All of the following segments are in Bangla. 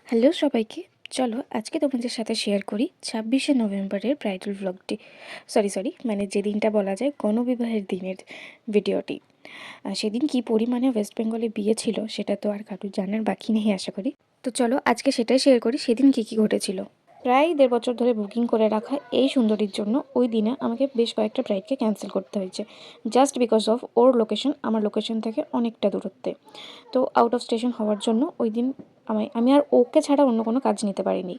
হ্যালো সবাইকে। চলো আজকে তোমাদের সাথে শেয়ার করি 26শে নভেম্বরের ব্রাইডাল ভ্লগটি। সরি মানে যে দিনটা বলা যায় গণবিবাহের দিনের ভিডিওটি। সেদিন কি পরিমাণে ওয়েস্ট বেঙ্গলে বিয়ে ছিল সেটা তো আর কারোর জানার বাকি নেই আশা করি। তো চলো আজকে সেটাই শেয়ার করি সেদিন কী কী ঘটেছিল। প্রায় 1.5 বছর ধরে বুকিং করে রাখা এই সুন্দরীর জন্য ওই দিনে আমাকে বেশ কয়েকটা ব্রাইডকে ক্যান্সেল করতে হয়েছে, just because of or location আমার লোকেশন থেকে অনেকটা দূরত্বে। তো আউট অফ স্টেশন হওয়ার জন্য ওই দিন আমি আর ওকে ছাড়া অন্য কোনো কাজ নিতে পারিনি।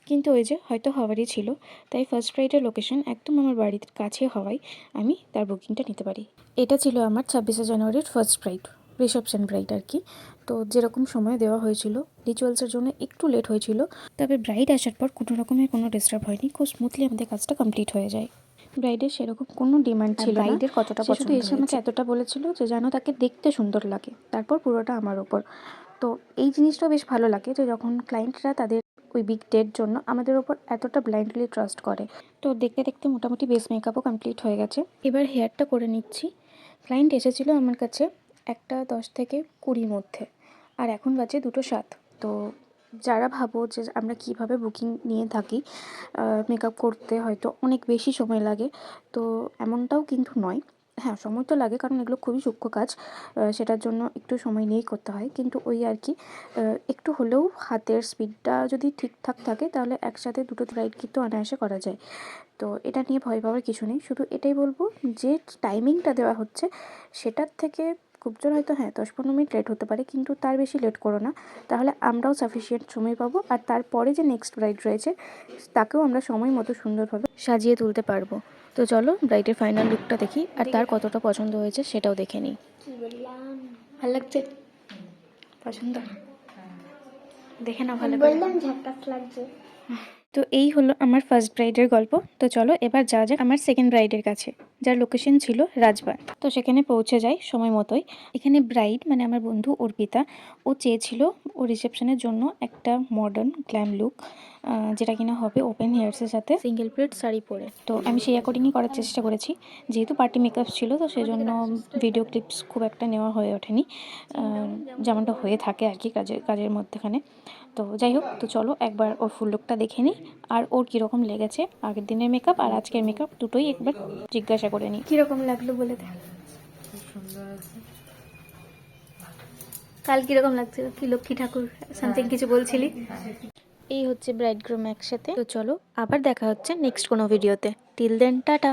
কিন্তু ওই যে হয়তো হওয়ারই ছিল, তাই ফার্স্ট ব্রাইডের লোকেশন একদম আমার বাড়ির কাছে হওয়ায় আমি তার বুকিংটা নিতে পারি। এটা ছিল আমার 26শে জানুয়ারির ফার্স্ট ব্রাইড, রিসেপশন ব্রাইড আর কি। তো যেরকম সময় দেওয়া হয়েছিল, রিচুয়ালসের জন্য একটু লেট হয়েছিল, তবে ব্রাইড আসার পর কোনো রকমের কোনো ডিস্টার্ব হয়নি, খুব স্মুথলি আমাদের কাজটা কমপ্লিট হয়ে যায়। ব্রাইডের সেরকম কোনো ডিমান্ড ছিল না, ব্রাইডের কতটা পছন্দ শুধু এসে আমাকে এতটা বলেছিল যে যেন তাকে দেখতে সুন্দর লাগে, তারপর পুরোটা আমার ওপর। তো এই জিনিসটাও বেশ ভালো লাগে যে যখন ক্লায়েন্টরা তাদের ওই বিগ ডের জন্য আমাদের ওপর এতটা ব্লাইন্ডলি ট্রাস্ট করে। তো দেখতে দেখতে মোটামুটি বেস মেকআপও কমপ্লিট হয়ে গেছে, এবার হেয়ারটা করে নিচ্ছি। ক্লায়েন্ট এসেছিলো আমার কাছে একটা 10 থেকে 20 মধ্যে, আর এখন বাজে 2:07। তো যারা ভাবো যে আমরা কিভাবে বুকিং নিয়ে থাকি, মেকআপ করতে হয়তো অনেক বেশি সময় লাগে, তো এমনটাও কিন্তু নয়। হ্যাঁ, সময় তো লাগে কারণ এগুলো খুবই সূক্ষ্ম কাজ, সেটার জন্য একটু সময় নিয়েই করতে হয়, কিন্তু ওই আর কি একটু হলেও হাতের স্পিডটা যদি ঠিকঠাক থাকে তাহলে একসাথে দুটো ব্রাইড কিন্তু অনায়াসে করা যায়। তো এটা নিয়ে ভয় পাওয়ার কিছু নেই, শুধু এটাই বলবো যে টাইমিংটা দেওয়া হচ্ছে সেটার থেকে খুব জোর হয়তো 10-15 মিনিট লেট হতে পারে, কিন্তু তার বেশি লেট করো না, তাহলে আমরাও সাফিসিয়েন্ট সময় পাবো, আর তারপরে যে নেক্সট ব্রাইড রয়েছে তাকেও আমরা সময় মতো সুন্দরভাবে সাজিয়ে তুলতে পারবো। তো চলো ব্রাইডের ফাইনাল লুকটা দেখি, আর তার কতটা পছন্দ হয়েছে সেটাও দেখে নিই। ভালো লাগছে? পছন্দ? দেখে না ভালো করে। ঝাক্কাস লাগছে। তো এই হলো আমার ফার্স্ট ব্রাইডের গল্প। তো চলো এবার যাওয়া যাক আমার সেকেন্ড ব্রাইডের কাছে, যার লোকেশন ছিল রাজবাগ। তো সেখানে পৌঁছে যাই সময় মতোই। এখানে ব্রাইড মানে আমার বন্ধু অর্পিতা, ও চেয়েছিল ও রিসেপশনের জন্য একটা মডার্ন গ্ল্যাম লুক, যেটা কিনা হবে ওপেন হেয়ার্সের সাথে সিঙ্গেল প্লেট শাড়ি পরে। তো আমি সেই অ্যাকর্ডিংই করার চেষ্টা করেছি, যেহেতু পার্টি মেকআপ ছিল তো সেজন্য ভিডিও ক্লিপস খুব একটা নেওয়া হয়ে ওঠেনি, যেমনটা হয়ে থাকে আর কি কাজের মধ্যেখানে। তো যাই হোক, তো চলো একবার ওর ফুল লুকটা দেখে নিই, আর ওর কীরকম লেগেছে আগের দিনের মেকআপ আর আজকের মেকআপ দুটোই একবার জিজ্ঞাসা করে নিই। কীরকম লাগলো বলে দেখ। কাল কীরকম লাগছিল? কি লক্ষ্মী ঠাকুর সামথিং কিছু বলছিলি? এই হচ্ছে ব্রাইড গ্রুম একসাথে। তো চলো আবার দেখা হচ্ছে নেক্সট কোনো ভিডিওতে। Till then tata.